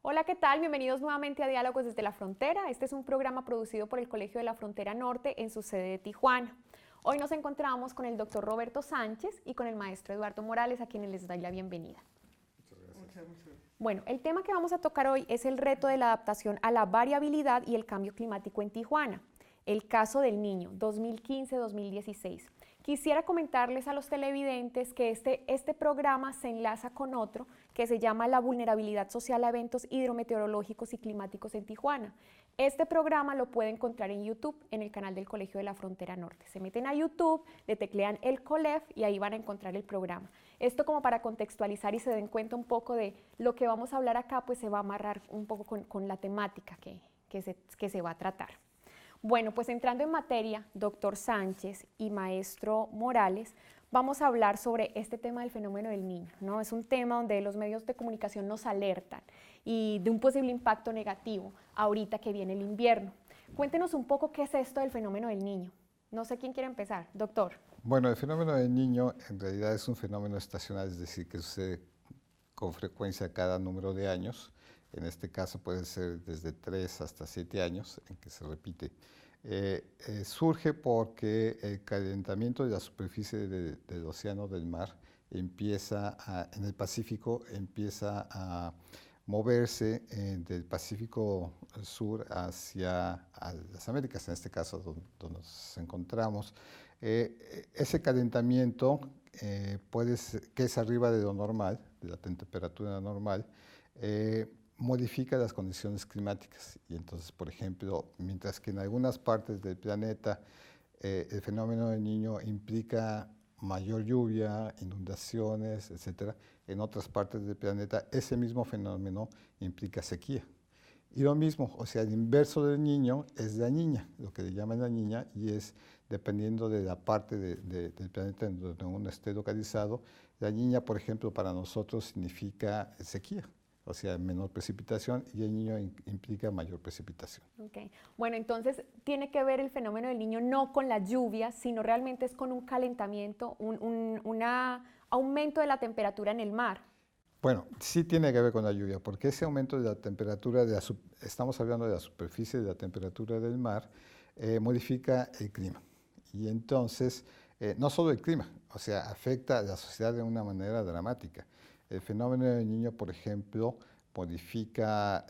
Hola, ¿qué tal? Bienvenidos nuevamente a Diálogos desde la Frontera. Este es un programa producido por el Colegio de la Frontera Norte en su sede de Tijuana. Hoy nos encontramos con el doctor Roberto Sánchez y con el maestro Eduardo Morales, a quienes les doy la bienvenida. Muchas gracias. Bueno, el tema que vamos a tocar hoy es el reto de la adaptación a la variabilidad y el cambio climático en Tijuana. El caso del niño, 2015-2016. Quisiera comentarles a los televidentes que este programa se enlaza con otro que se llama La vulnerabilidad social a eventos hidrometeorológicos y climáticos en Tijuana. Este programa lo pueden encontrar en YouTube, en el canal del Colegio de la Frontera Norte. Se meten a YouTube, le teclean el COLEF y ahí van a encontrar el programa. Esto como para contextualizar y se den cuenta un poco de lo que vamos a hablar acá, pues se va a amarrar un poco con la temática que se va a tratar. Bueno, pues entrando en materia, doctor Sánchez y maestro Morales, vamos a hablar sobre este tema del fenómeno del niño, ¿no? Es un tema donde los medios de comunicación nos alertan y de un posible impacto negativo ahorita que viene el invierno. Cuéntenos un poco qué es esto del fenómeno del niño. No sé quién quiere empezar, doctor. Bueno, el fenómeno del niño en realidad es un fenómeno estacional, es decir, que sucede con frecuencia cada número de años. En este caso puede ser desde 3 hasta 7 años en que se repite. Surge porque el calentamiento de la superficie del océano, del mar, en el Pacífico empieza a moverse del Pacífico Sur hacia las Américas, en este caso donde nos encontramos. Ese calentamiento que es arriba de lo normal, de la temperatura normal, modifica las condiciones climáticas. Y entonces, por ejemplo, mientras que en algunas partes del planeta el fenómeno del Niño implica mayor lluvia, inundaciones, etcétera, en otras partes del planeta ese mismo fenómeno implica sequía. Y lo mismo, o sea, el inverso del Niño es la Niña, lo que le llaman la Niña, y es dependiendo de la parte del planeta en donde uno esté localizado. La Niña, por ejemplo, para nosotros significa sequía, o sea, menor precipitación, y el Niño implica mayor precipitación. Okay. Bueno, entonces tiene que ver el fenómeno del niño no con la lluvia, sino realmente es con un calentamiento, un aumento de la temperatura en el mar. Bueno, sí tiene que ver con la lluvia, porque ese aumento de la temperatura, estamos hablando de la superficie de la temperatura del mar, modifica el clima. Y entonces, no solo el clima, o sea, afecta a la sociedad de una manera dramática. El fenómeno del Niño, por ejemplo, modifica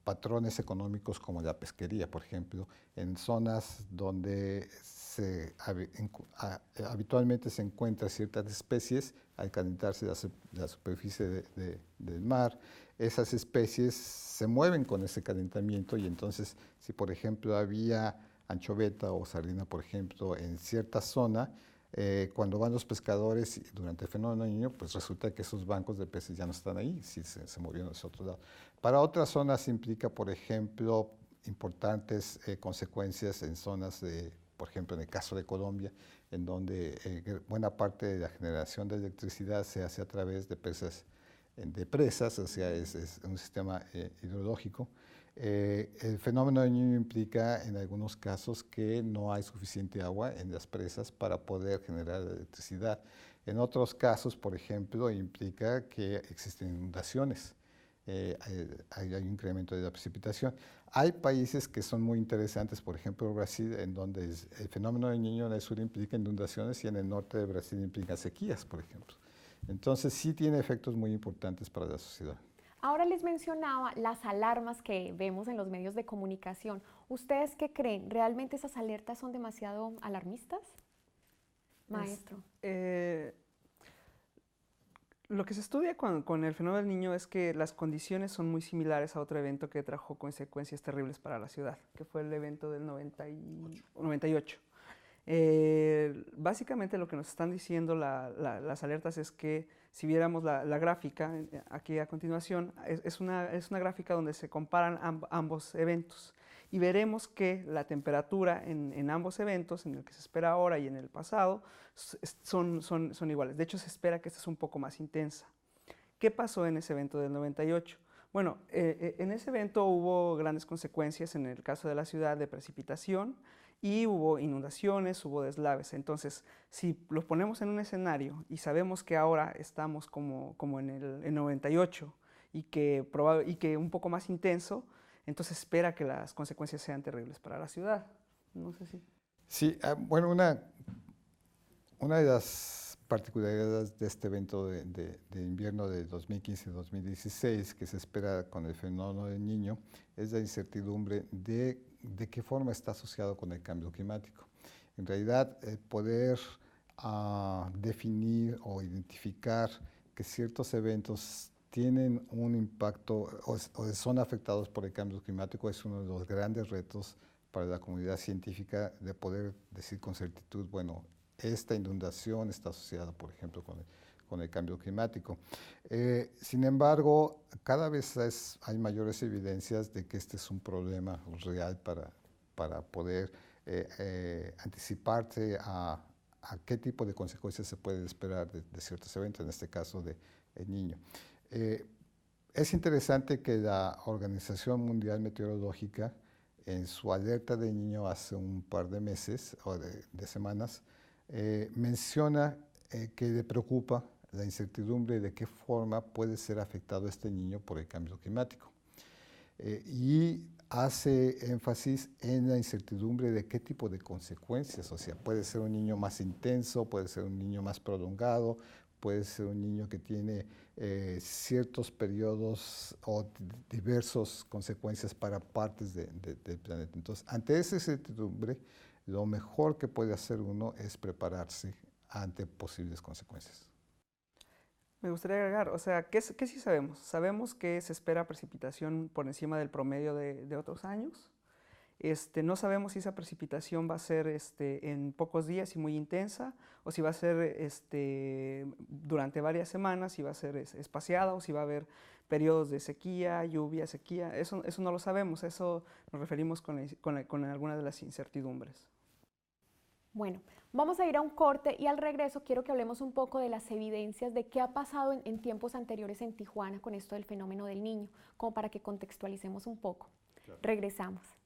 patrones económicos como la pesquería, por ejemplo, en zonas donde habitualmente se encuentran ciertas especies. Al calentarse la superficie del mar, esas especies se mueven con ese calentamiento, y entonces si por ejemplo había anchoveta o sardina, por ejemplo, en cierta zona, cuando van los pescadores durante el fenómeno del Niño, pues resulta que esos bancos de peces ya no están ahí, si se movieron hacia otro lado. Para otras zonas implica, por ejemplo, importantes consecuencias en zonas por ejemplo, en el caso de Colombia, en donde buena parte de la generación de electricidad se hace a través de presas, o sea, es un sistema hidrológico. El fenómeno del Niño implica en algunos casos que no hay suficiente agua en las presas para poder generar electricidad. En otros casos, por ejemplo, implica que existen inundaciones. Hay un incremento de la precipitación. Hay países que son muy interesantes, por ejemplo Brasil, en donde el fenómeno del Niño en el sur implica inundaciones y en el norte de Brasil implica sequías, por ejemplo. Entonces sí tiene efectos muy importantes para la sociedad. Ahora les mencionaba las alarmas que vemos en los medios de comunicación. ¿Ustedes qué creen? ¿Realmente esas alertas son demasiado alarmistas? Es, Maestro. eh, lo que se estudia con el fenómeno del niño es que las condiciones son muy similares a otro evento que trajo consecuencias terribles para la ciudad, que fue el evento del 98. Básicamente lo que nos están diciendo las alertas es que si viéramos la gráfica aquí a continuación, es una gráfica donde se comparan ambos eventos y veremos que la temperatura en ambos eventos, en el que se espera ahora y en el pasado, son iguales. De hecho, se espera que esta es un poco más intensa. ¿Qué pasó en ese evento del 98? Bueno, en ese evento hubo grandes consecuencias en el caso de la ciudad de precipitación, y hubo inundaciones, hubo deslaves. Entonces, si los ponemos en un escenario y sabemos que ahora estamos como en el 98 y que un poco más intenso, entonces espera que las consecuencias sean terribles para la ciudad. No sé si... Sí, bueno, una de las particularidades de este evento de invierno de 2015-2016 que se espera con el fenómeno del Niño es la incertidumbre de qué forma está asociado con el cambio climático. En realidad, poder definir o identificar que ciertos eventos tienen un impacto o son afectados por el cambio climático es uno de los grandes retos para la comunidad científica de poder decir con certitud, bueno, esta inundación está asociada, por ejemplo, con el cambio climático. Sin embargo, cada vez hay mayores evidencias de que este es un problema real para poder anticiparse a qué tipo de consecuencias se puede esperar de ciertos eventos, en este caso de El Niño. Es interesante que la Organización Mundial Meteorológica, en su alerta de Niño hace un par de meses o de semanas, menciona que le preocupa la incertidumbre de qué forma puede ser afectado este niño por el cambio climático. Y hace énfasis en la incertidumbre de qué tipo de consecuencias, o sea, puede ser un niño más intenso, puede ser un niño más prolongado, puede ser un niño que tiene ciertos periodos o diversas consecuencias para partes del planeta. Entonces, ante esa incertidumbre, lo mejor que puede hacer uno es prepararse ante posibles consecuencias. Me gustaría agregar, o sea, ¿qué sí sabemos? Sabemos que se espera precipitación por encima del promedio de otros años. No sabemos si esa precipitación va a ser en pocos días y muy intensa, o si va a ser durante varias semanas, si va a ser espaciada, o si va a haber periodos de sequía, lluvia, sequía. Eso no lo sabemos, eso nos referimos con algunas de las incertidumbres. Bueno, vamos a ir a un corte y al regreso quiero que hablemos un poco de las evidencias de qué ha pasado en tiempos anteriores en Tijuana con esto del fenómeno del Niño, como para que contextualicemos un poco. Claro. Regresamos.